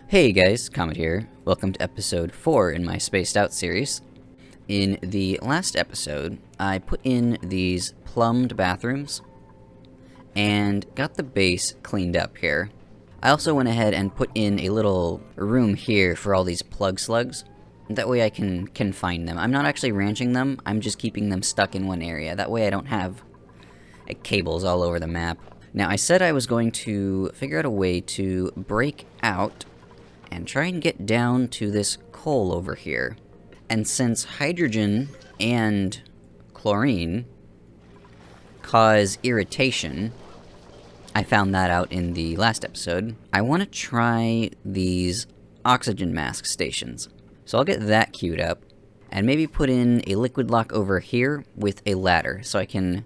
Hey guys, Comet here. Welcome to episode 4 in my Spaced Out series. In the last episode, I put in these plumbed bathrooms and got the base cleaned up here. I also went ahead and put in a little room here for all these plug slugs. That way I can confine them. I'm not actually ranching them, I'm just keeping them stuck in one area. That way I don't have cables all over the map. Now, I said I was going to figure out a way to break out and try and get down to this coal over here. And since hydrogen and chlorine cause irritation, I found that out in the last episode, I want to try these oxygen mask stations. So I'll get that queued up, and maybe put in a liquid lock over here with a ladder, so I can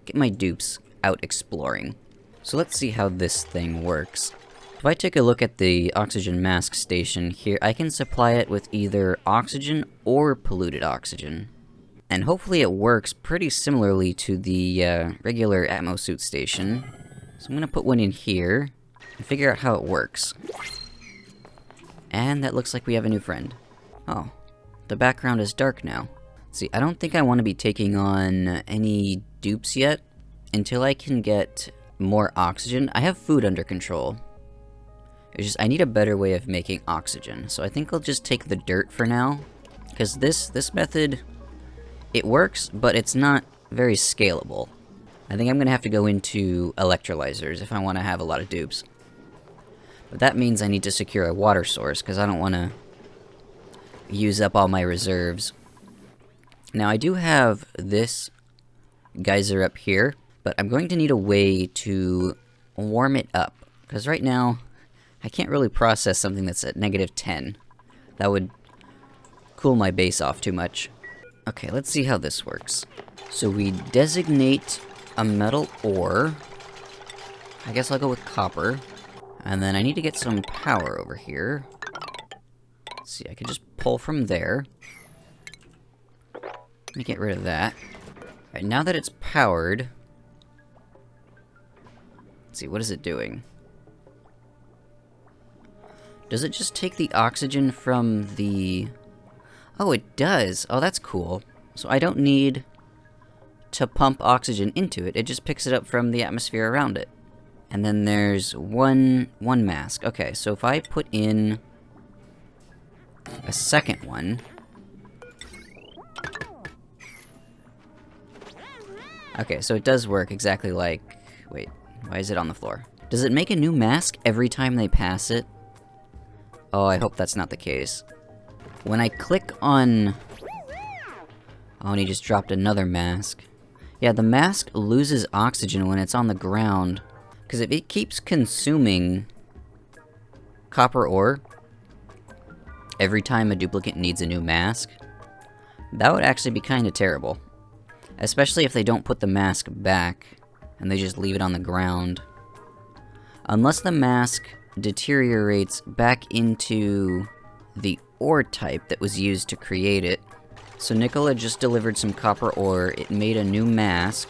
get my dupes out exploring. So let's see how this thing works. If I take a look at the oxygen mask station here, I can supply it with either oxygen or polluted oxygen. And hopefully it works pretty similarly to the regular atmosuit station. So I'm gonna put one in here and figure out how it works. And that looks like we have a new friend. Oh, the background is dark now. See, I don't think I want to be taking on any dupes yet until I can get more oxygen. I have food under control. It's just, I need a better way of making oxygen, so I think I'll just take the dirt for now, because this method, it works, but it's not very scalable. I think I'm gonna have to go into electrolyzers if I want to have a lot of dupes. But that means I need to secure a water source, because I don't want to use up all my reserves. Now, I do have this geyser up here, but I'm going to need a way to warm it up, because right now I can't really process something that's at -10. That would cool my base off too much. Okay, let's see how this works. So we designate a metal ore. I guess I'll go with copper. And then I need to get some power over here. Let's see, I could just pull from there. Let me get rid of that. Alright, now that it's powered, let's see, what is it doing? Does it just take the oxygen from the... Oh, it does! Oh, that's cool. So I don't need to pump oxygen into it, it just picks it up from the atmosphere around it. And then there's one mask. Okay, so if I put in a second one... Okay, so it does work exactly like... Wait, why is it on the floor? Does it make a new mask every time they pass it? Oh, I hope that's not the case. When I click on... Oh, and he just dropped another mask. Yeah, the mask loses oxygen when it's on the ground, because if it keeps consuming copper ore every time a duplicant needs a new mask, that would actually be kinda terrible. Especially if they don't put the mask back, and they just leave it on the ground. Unless the mask deteriorates back into the ore type that was used to create it. So Nicola just delivered some copper ore, it made a new mask,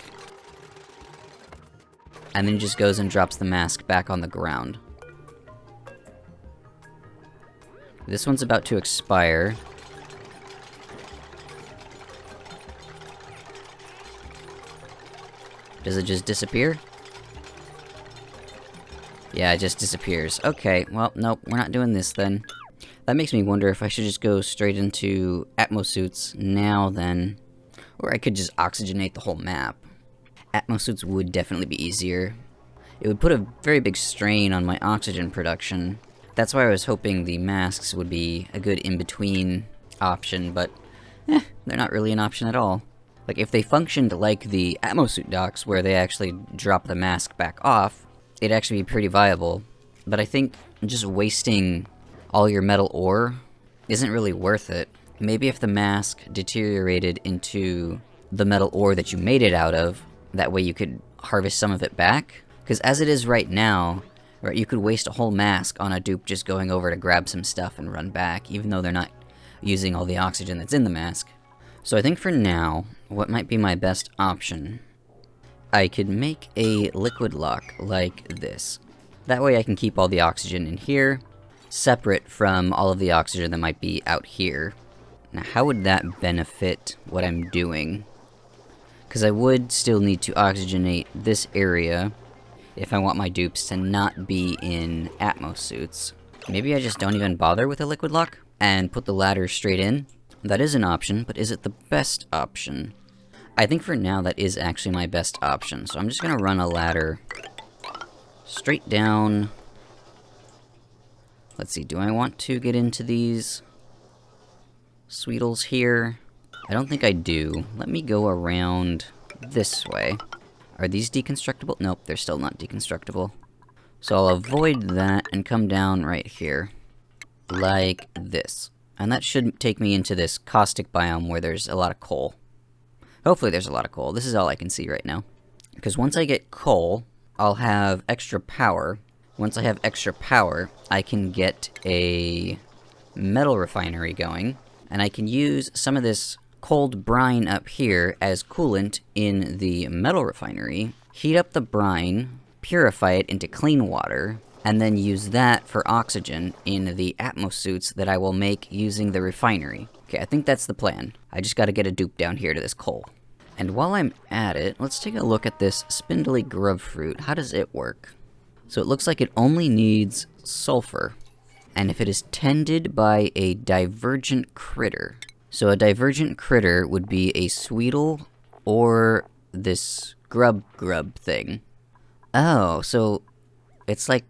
and then just goes and drops the mask back on the ground. This one's about to expire. Does it just disappear? Yeah, it just disappears. Okay, well, nope, we're not doing this then. That makes me wonder if I should just go straight into atmosuits now then. Or I could just oxygenate the whole map. Atmosuits would definitely be easier. It would put a very big strain on my oxygen production. That's why I was hoping the masks would be a good in-between option, but they're not really an option at all. Like, if they functioned like the atmosuit docks, where they actually drop the mask back off, it'd actually be pretty viable. But I think just wasting all your metal ore isn't really worth it. Maybe if the mask deteriorated into the metal ore that you made it out of, that way you could harvest some of it back. Because as it is right now, right, you could waste a whole mask on a dupe just going over to grab some stuff and run back, even though they're not using all the oxygen that's in the mask. So I think for now, what might be my best option, I could make a liquid lock like this. That way I can keep all the oxygen in here, separate from all of the oxygen that might be out here. Now, how would that benefit what I'm doing? Because I would still need to oxygenate this area if I want my dupes to not be in Atmos suits. Maybe I just don't even bother with a liquid lock and put the ladder straight in. That is an option, but is it the best option? I think for now that is actually my best option, so I'm just gonna run a ladder straight down. Let's see, do I want to get into these Sweetles here? I don't think I do. Let me go around this way. Are these deconstructible? Nope, they're still not deconstructible. So I'll avoid that and come down right here. Like this. And that should take me into this caustic biome where there's a lot of coal. Hopefully there's a lot of coal. This is all I can see right now. Because once I get coal, I'll have extra power. Once I have extra power, I can get a metal refinery going. And I can use some of this cold brine up here as coolant in the metal refinery, heat up the brine, purify it into clean water, and then use that for oxygen in the Atmos suits that I will make using the refinery. Okay, I think that's the plan. I just gotta get a dupe down here to this coal. And while I'm at it, let's take a look at this spindly grub fruit. How does it work? So it looks like it only needs sulfur. And if it is tended by a divergent critter. So a divergent critter would be a Sweetle or this grub thing. Oh, so it's like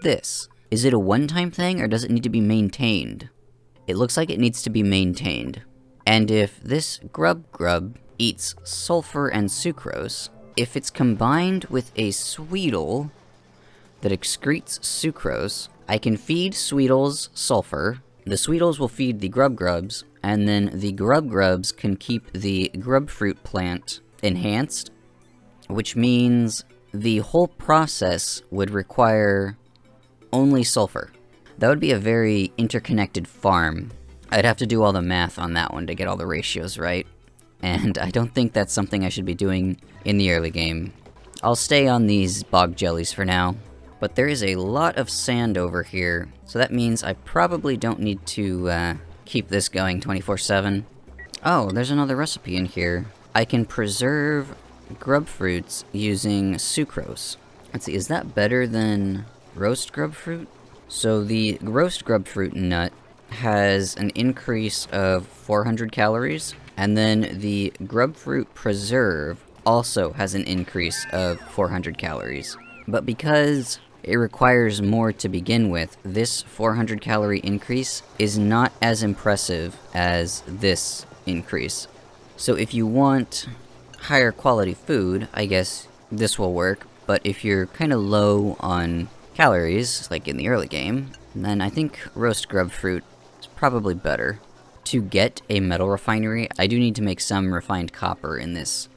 this. Is it a one-time thing, or does it need to be maintained? It looks like it needs to be maintained. And if this grub eats sulfur and sucrose, if it's combined with a Sweetle that excretes sucrose, I can feed Sweetles sulfur, the Sweetles will feed the grubs, and then the grubs can keep the grub fruit plant enhanced, which means the whole process would require only sulfur. That would be a very interconnected farm. I'd have to do all the math on that one to get all the ratios right, and I don't think that's something I should be doing in the early game. I'll stay on these bog jellies for now. But there is a lot of sand over here, so that means I probably don't need to keep this going 24/7. Oh, there's another recipe in here. I can preserve grub fruits using sucrose. Let's see, is that better than roast grub fruit? So the roast grub fruit nut has an increase of 400 calories, and then the grub fruit preserve also has an increase of 400 calories. But because it requires more to begin with, this 400 calorie increase is not as impressive as this increase. So if you want higher quality food, I guess this will work, but if you're kind of low on calories, like in the early game, then I think roast grub fruit is probably better. To get a metal refinery, I do need to make some refined copper in this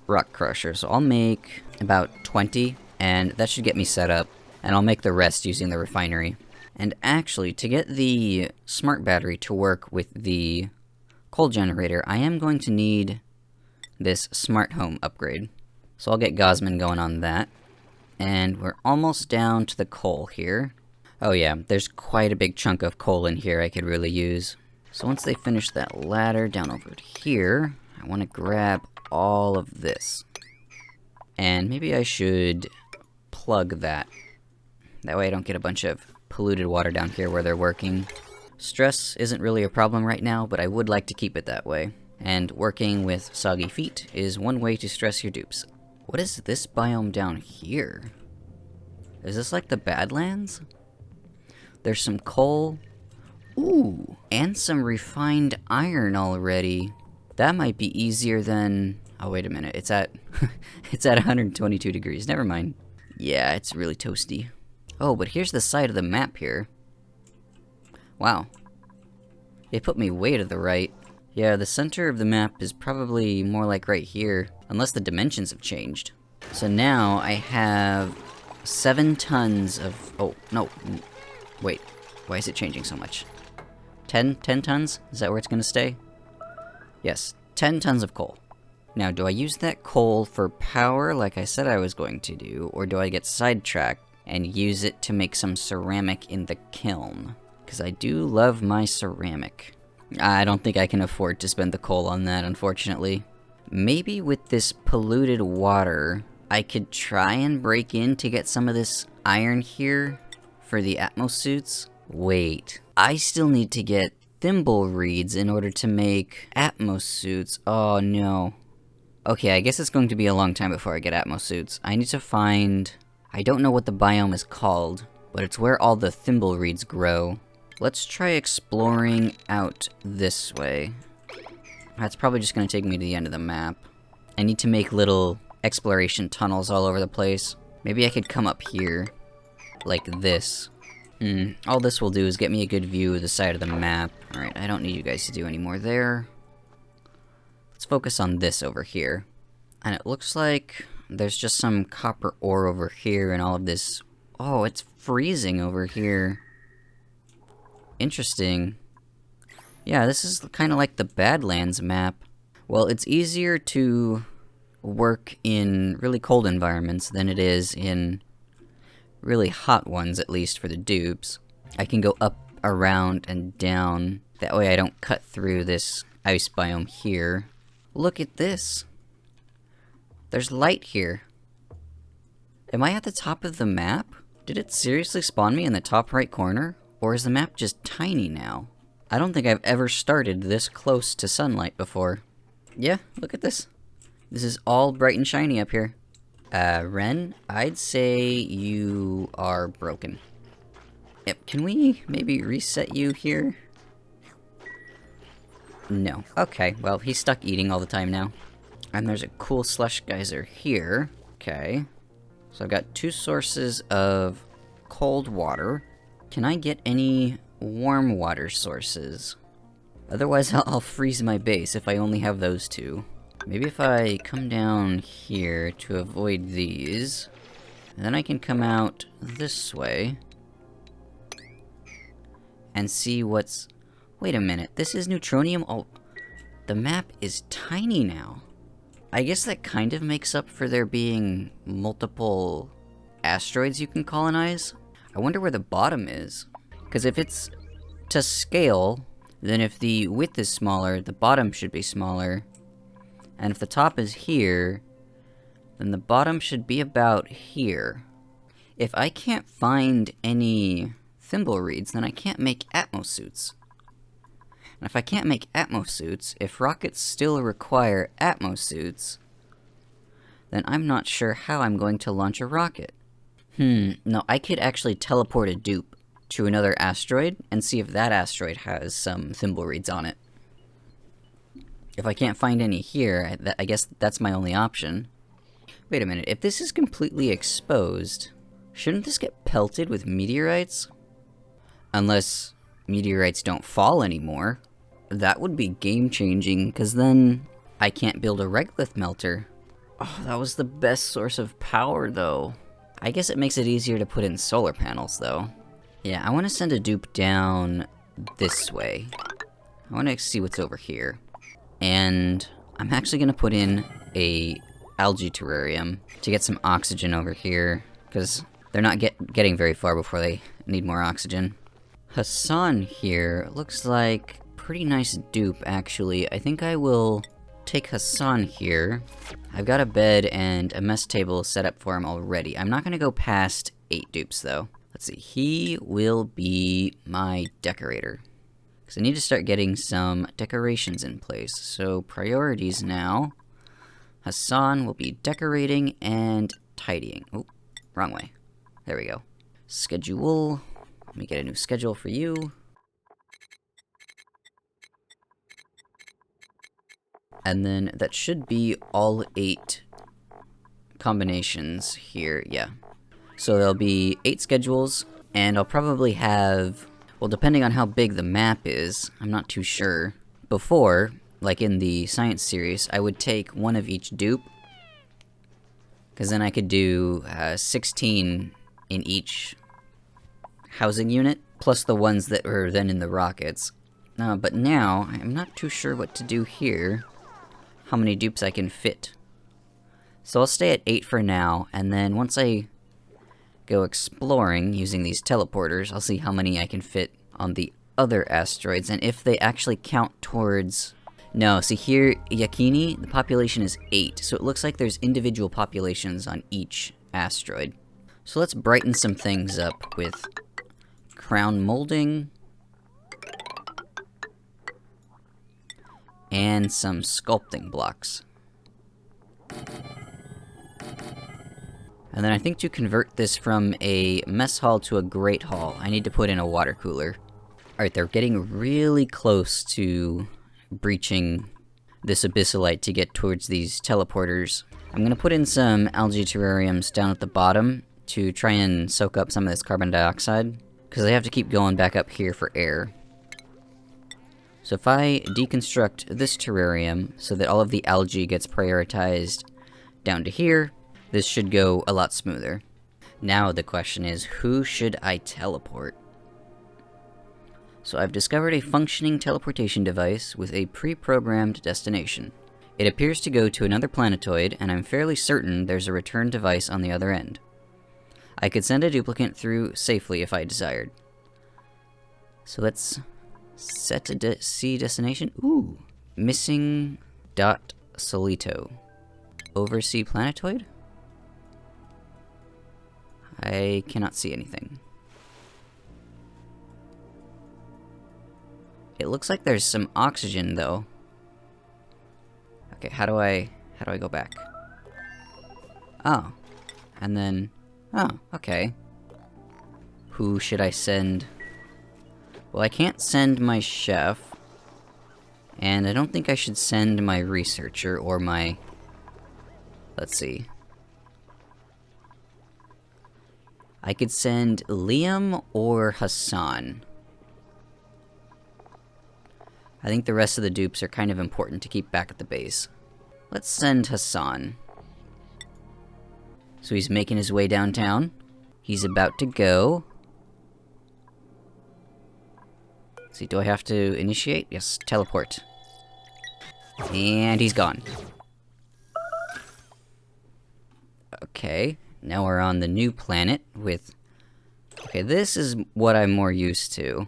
rock crusher, so I'll make about 20, and that should get me set up, and I'll make the rest using the refinery. And actually, to get the smart battery to work with the coal generator, I am going to need this smart home upgrade. So I'll get Gosman going on that. And we're almost down to the coal here. Oh yeah, there's quite a big chunk of coal in here I could really use. So once they finish that ladder down over here, I want to grab all of this. And maybe I should plug that. That way I don't get a bunch of polluted water down here where they're working. Stress isn't really a problem right now, but I would like to keep it that way. And working with soggy feet is one way to stress your dupes. What is this biome down here? Is this like the Badlands? There's some coal. Ooh, and some refined iron already. That might be easier than... Oh, wait a minute. It's at... it's at 122 degrees. Never mind. Yeah, it's really toasty. Oh, but here's the side of the map here. Wow. They put me way to the right. Yeah, the center of the map is probably more like right here, unless the dimensions have changed. So now I have 7 tons of... Oh, no. Wait. Why is it changing so much? 10 tons? Is that where it's gonna stay? Yes, 10 tons of coal. Now, do I use that coal for power like I said I was going to do, or do I get sidetracked and use it to make some ceramic in the kiln. Because I do love my ceramic. I don't think I can afford to spend the coal on that, unfortunately. Maybe with this polluted water, I could try and break in to get some of this iron here for the Atmos suits. Wait, I still need to get thimble reeds in order to make Atmos suits. Oh no. Okay, I guess it's going to be a long time before I get Atmos suits. I need to find... I don't know what the biome is called, but it's where all the thimble reeds grow. Let's try exploring out this way. That's probably just going to take me to the end of the map. I need to make little exploration tunnels all over the place. Maybe I could come up here, like this. All this will do is get me a good view of the side of the map. Alright, I don't need you guys to do any more there. Let's focus on this over here. And it looks like there's just some copper ore over here and all of this... Oh, it's freezing over here. Interesting. Yeah, this is kind of like the Badlands map. Well, it's easier to work in really cold environments than it is in really hot ones, at least for the dupes. I can go up, around, and down. That way I don't cut through this ice biome here. Look at this. There's light here. Am I at the top of the map? Did it seriously spawn me in the top right corner? Or is the map just tiny now? I don't think I've ever started this close to sunlight before. Yeah, look at this. This is all bright and shiny up here. Ren, I'd say you are broken. Yep, can we maybe reset you here? No. Okay, well, he's stuck eating all the time now. And there's a cool slush geyser here. Okay. So I've got 2 sources of cold water. Can I get any warm water sources? Otherwise, I'll freeze my base if I only have those 2. Maybe if I come down here to avoid these, and then I can come out this way and see what's... Wait a minute, this is neutronium? Oh, the map is tiny now. I guess that kind of makes up for there being multiple asteroids you can colonize. I wonder where the bottom is. Because if it's to scale, then if the width is smaller, the bottom should be smaller. And if the top is here, then the bottom should be about here. If I can't find any thimble reeds, then I can't make Atmos suits. And if I can't make Atmos suits, if rockets still require Atmos suits, then I'm not sure how I'm going to launch a rocket. No, I could actually teleport a dupe to another asteroid and see if that asteroid has some thimble reeds on it. If I can't find any here, I guess that's my only option. Wait a minute, if this is completely exposed, shouldn't this get pelted with meteorites? Unless meteorites don't fall anymore. That would be game-changing, because then I can't build a regolith melter. Oh, that was the best source of power, though. I guess it makes it easier to put in solar panels, though. Yeah, I want to send a dupe down this way. I want to see what's over here. And I'm actually going to put in a algae terrarium to get some oxygen over here, because they're not getting very far before they need more oxygen. Hassan here looks like pretty nice dupe, actually. I think I will take Hassan here. I've got a bed and a mess table set up for him already. I'm not going to go past 8 dupes, though. Let's see, he will be my decorator. Because I need to start getting some decorations in place. So priorities now. Hassan will be decorating and tidying. Oh, wrong way. There we go. Schedule. Let me get a new schedule for you. And then that should be all 8 combinations here, yeah. So there'll be 8 schedules, and I'll probably have, well, depending on how big the map is, I'm not too sure. Before, like in the science series, I would take one of each dupe, because then I could do 16 in each housing unit, plus the ones that were then in the rockets. But now, I'm not too sure what to do here, how many dupes I can fit. So I'll stay at 8 for now, and then once I go exploring using these teleporters. I'll see how many I can fit on the other asteroids, and if they actually count towards... No, see here, Yakini, the population is 8, so it looks like there's individual populations on each asteroid. So let's brighten some things up with crown molding and some sculpting blocks. And then I think to convert this from a mess hall to a great hall, I need to put in a water cooler. Alright, they're getting really close to breaching this abyssalite to get towards these teleporters. I'm gonna put in some algae terrariums down at the bottom to try and soak up some of this carbon dioxide, because I have to keep going back up here for air. So if I deconstruct this terrarium so that all of the algae gets prioritized down to here, this should go a lot smoother. Now the question is, who should I teleport? So I've discovered a functioning teleportation device with a pre-programmed destination. It appears to go to another planetoid, and I'm fairly certain there's a return device on the other end. I could send a duplicant through safely if I desired. So let's set a C destination. Ooh, missing dot solito. Oversea planetoid? I cannot see anything. It looks like there's some oxygen though. Okay, how do I go back? Oh. And then... Oh, okay. Who should I send? Well, I can't send my chef. And I don't think I should send my researcher or my... Let's see. I could send Liam or Hassan. I think the rest of the dupes are kind of important to keep back at the base. Let's send Hassan. So he's making his way downtown. He's about to go. Let's see, do I have to initiate? Yes, teleport. And he's gone. Okay, now we're on the new planet with... Okay, this is what I'm more used to.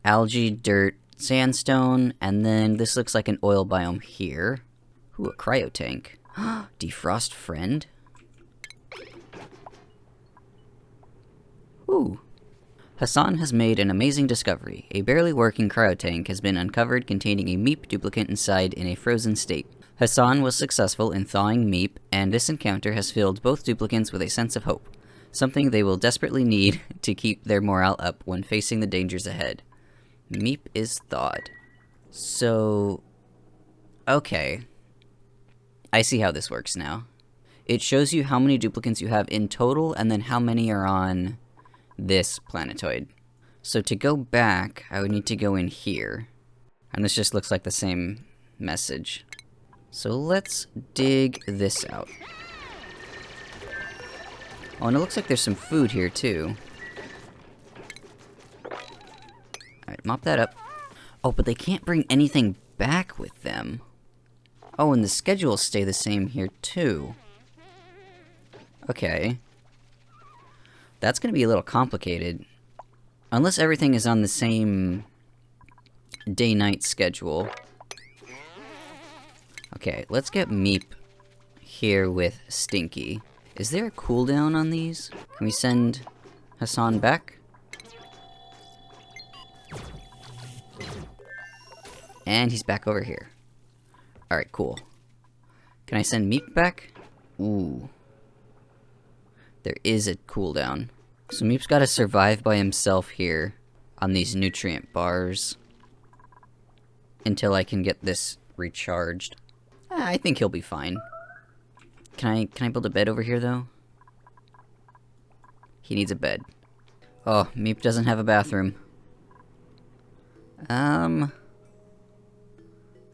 Algae, dirt, sandstone, and then this looks like an oil biome here. Ooh, a cryo tank. Defrost friend. Ooh. Hassan has made an amazing discovery. A barely working cryo tank has been uncovered containing a Meep duplicant inside in a frozen state. Hassan was successful in thawing Meep, and this encounter has filled both duplicants with a sense of hope. Something they will desperately need to keep their morale up when facing the dangers ahead. Meep is thawed. So... Okay. I see how this works now. It shows you how many duplicants you have in total, and then how many are on this planetoid. So to go back, I would need to go in here. And this just looks like the same message. So let's dig this out. Oh, and it looks like there's some food here, too. Alright, mop that up. Oh, but they can't bring anything back with them. Oh, and the schedules stay the same here, too. Okay. That's gonna be a little complicated. Unless everything is on the same day-night schedule. Okay, let's get Meep here with Stinky. Is there a cooldown on these? Can we send Hassan back? And he's back over here. Alright, cool. Can I send Meep back? Ooh. There is a cooldown. So Meep's gotta survive by himself here on these nutrient bars until I can get this recharged. I think he'll be fine. Can I build a bed over here though? He needs a bed. Oh, Meep doesn't have a bathroom. Let's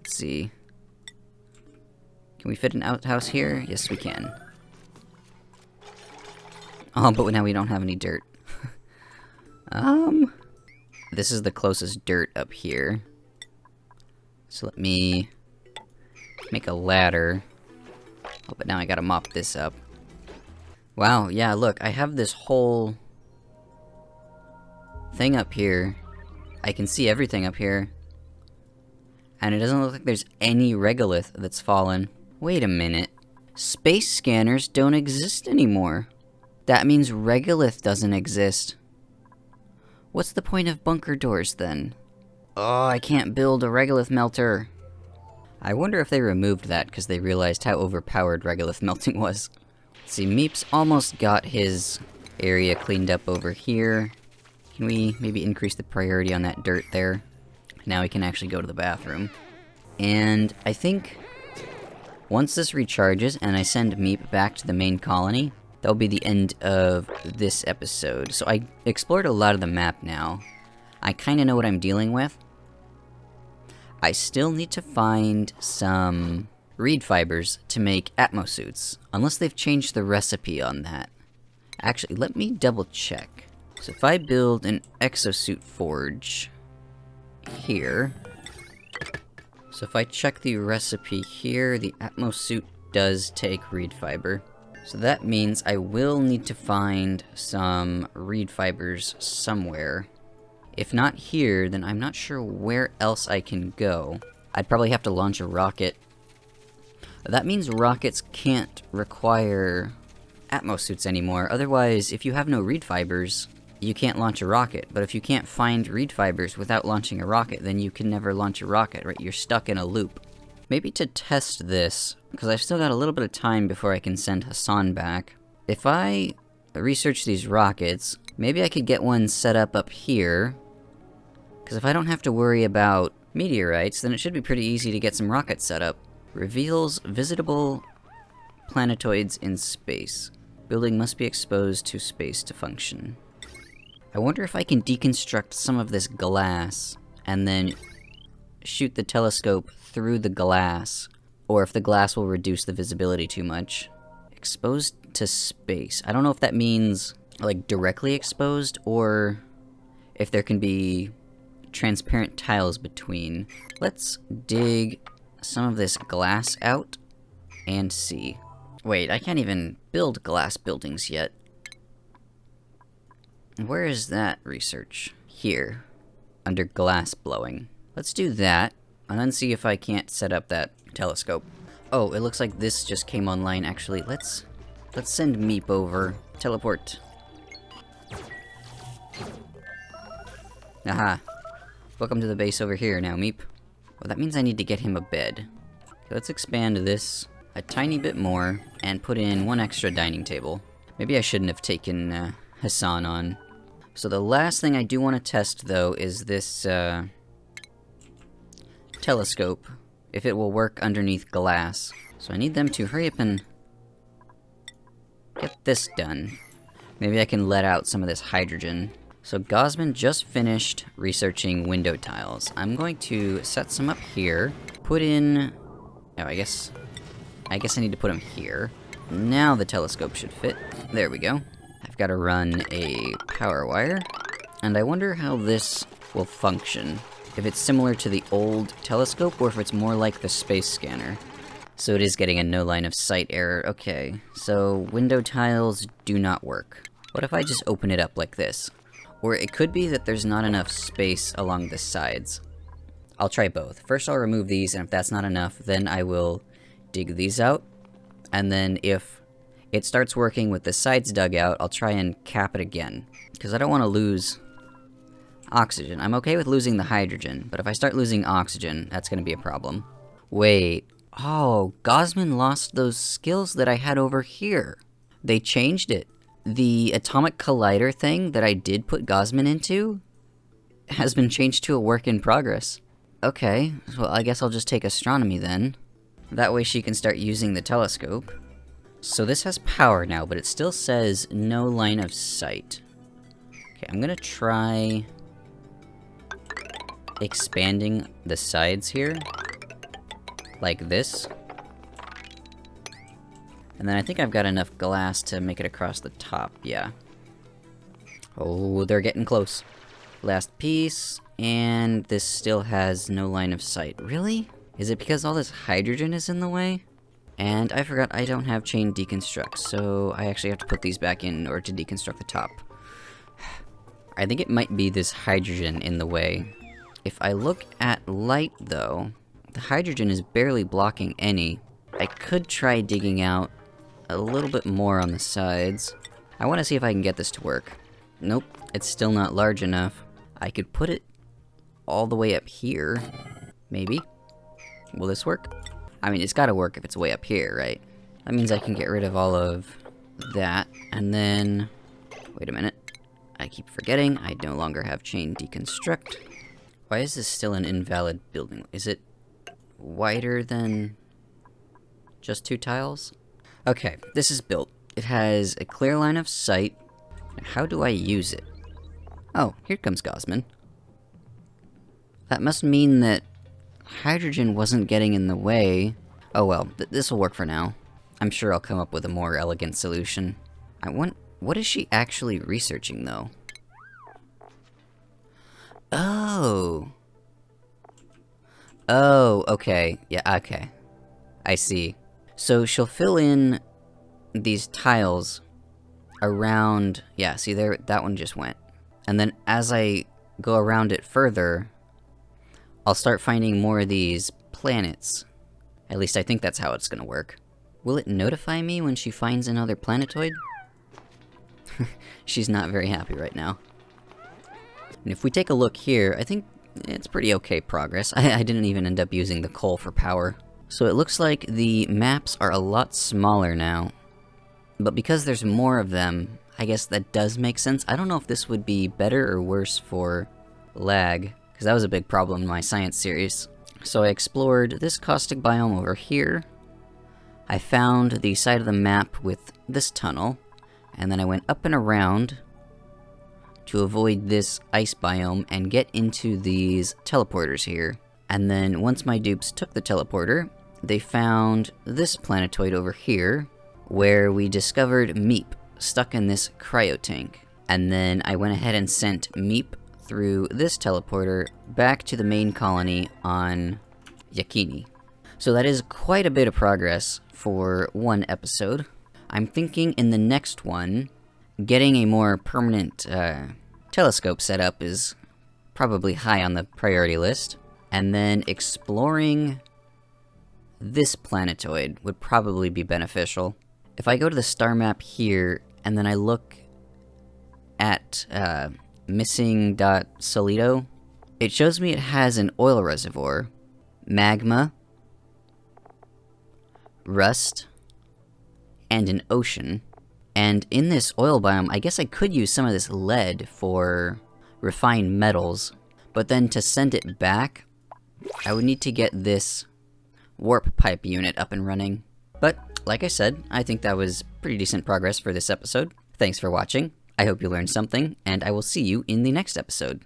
see. Can we fit an outhouse here? Yes, we can. Oh, but now we don't have any dirt. This is the closest dirt up here. So let me make a ladder. Oh, but now I gotta mop this up. Wow, yeah, look, I have this whole thing up here. I can see everything up here. And it doesn't look like there's any regolith that's fallen. Wait a minute. Space scanners don't exist anymore. That means regolith doesn't exist. What's the point of bunker doors, then? Oh, I can't build a regolith melter. I wonder if they removed that because they realized how overpowered regolith melting was. See, Meep's almost got his area cleaned up over here. Can we maybe increase the priority on that dirt there? Now we can actually go to the bathroom. And I think once this recharges and I send Meep back to the main colony, that'll be the end of this episode. So I explored a lot of the map now. I kinda know what I'm dealing with. I still need to find some reed fibers to make atmosuits, unless they've changed the recipe on that. Actually, let me double check. So if I build an exosuit forge here, so if I check the recipe here, the atmosuit does take reed fiber. So that means I will need to find some reed fibers somewhere. If not here, then I'm not sure where else I can go. I'd probably have to launch a rocket. That means rockets can't require atmosuits anymore. Otherwise, if you have no reed fibers, you can't launch a rocket. But if you can't find reed fibers without launching a rocket, then you can never launch a rocket, right? You're stuck in a loop. Maybe to test this, because I've still got a little bit of time before I can send Hassan back. If I research these rockets, maybe I could get one set up here. Because if I don't have to worry about meteorites, then it should be pretty easy to get some rockets set up. Reveals visitable planetoids in space. Building must be exposed to space to function. I wonder if I can deconstruct some of this glass and then shoot the telescope through the glass, or if the glass will reduce the visibility too much. Exposed to space. I don't know if that means, like, directly exposed, or if there can be transparent tiles between. Let's dig some of this glass out and see. Wait, I can't even build glass buildings yet. Where is that research? Here, under glass blowing. Let's do that, and then see if I can't set up that telescope. Oh, it looks like this just came online, actually. Let's send Meep over. Teleport. Aha. Welcome to the base over here now, Meep. Well, that means I need to get him a bed. Okay, let's expand this a tiny bit more, and put in one extra dining table. Maybe I shouldn't have taken Hassan on. So the last thing I do want to test, though, is this telescope, if it will work underneath glass. So I need them to hurry up and get this done. Maybe I can let out some of this hydrogen. So Gosman just finished researching window tiles. I'm going to set some up here, put in... Oh, I guess I need to put them here. Now the telescope should fit. There we go. I've got to run a power wire, and I wonder how this will function. If it's similar to the old telescope, or if it's more like the space scanner. So it is getting a no line of sight error. Okay, so window tiles do not work. What if I just open it up like this? Or it could be that there's not enough space along the sides. I'll try both. First I'll remove these, and if that's not enough, then I will dig these out. And then if it starts working with the sides dug out, I'll try and cap it again. Because I don't want to lose oxygen. I'm okay with losing the hydrogen, but if I start losing oxygen, that's going to be a problem. Wait. Oh, Gosman lost those skills that I had over here. They changed it. The atomic collider thing that I did put Gosman into has been changed to a work in progress. Okay, well I guess I'll just take astronomy then. That way she can start using the telescope. So this has power now, but it still says no line of sight. Okay, I'm gonna try expanding the sides here, like this. And then I think I've got enough glass to make it across the top, yeah. Oh, they're getting close. Last piece, and this still has no line of sight. Really? Is it because all this hydrogen is in the way? And I forgot I don't have chain deconstruct, so I actually have to put these back in order to deconstruct the top. I think it might be this hydrogen in the way. If I look at light, though, the hydrogen is barely blocking any. I could try digging out a little bit more on the sides. I want to see if I can get this to work. Nope, it's still not large enough. I could put it all the way up here, maybe. Will this work? I mean, it's gotta work if it's way up here, right? That means I can get rid of all of that, and then... Wait a minute. I keep forgetting, I no longer have chain deconstruct. Why is this still an invalid building? Is it wider than just 2 tiles? Okay, this is built. It has a clear line of sight. How do I use it? Oh, here comes Gosman. That must mean that hydrogen wasn't getting in the way. Oh well, this will work for now. I'm sure I'll come up with a more elegant solution. What is she actually researching, though? Oh! Oh, okay. Yeah, okay. I see. So she'll fill in these tiles around... Yeah, see there, that one just went. And then as I go around it further, I'll start finding more of these planets. At least I think that's how it's gonna work. Will it notify me when she finds another planetoid? She's not very happy right now. And if we take a look here, I think it's pretty okay progress. I didn't even end up using the coal for power. So it looks like the maps are a lot smaller now. But because there's more of them, I guess that does make sense. I don't know if this would be better or worse for lag, because that was a big problem in my science series. So I explored this caustic biome over here. I found the side of the map with this tunnel, and then I went up and around to avoid this ice biome and get into these teleporters here. And then once my dupes took the teleporter, they found this planetoid over here, where we discovered Meep stuck in this cryo tank. And then I went ahead and sent Meep through this teleporter back to the main colony on Yakini. So that is quite a bit of progress for one episode. I'm thinking in the next one, getting a more permanent telescope setup is probably high on the priority list. And then exploring this planetoid would probably be beneficial. If I go to the star map here, and then I look at missing.solido, it shows me it has an oil reservoir, magma, rust, and an ocean. And in this oil biome, I guess I could use some of this lead for refined metals, but then to send it back, I would need to get this warp pipe unit up and running. But, like I said, I think that was pretty decent progress for this episode. Thanks for watching, I hope you learned something, and I will see you in the next episode.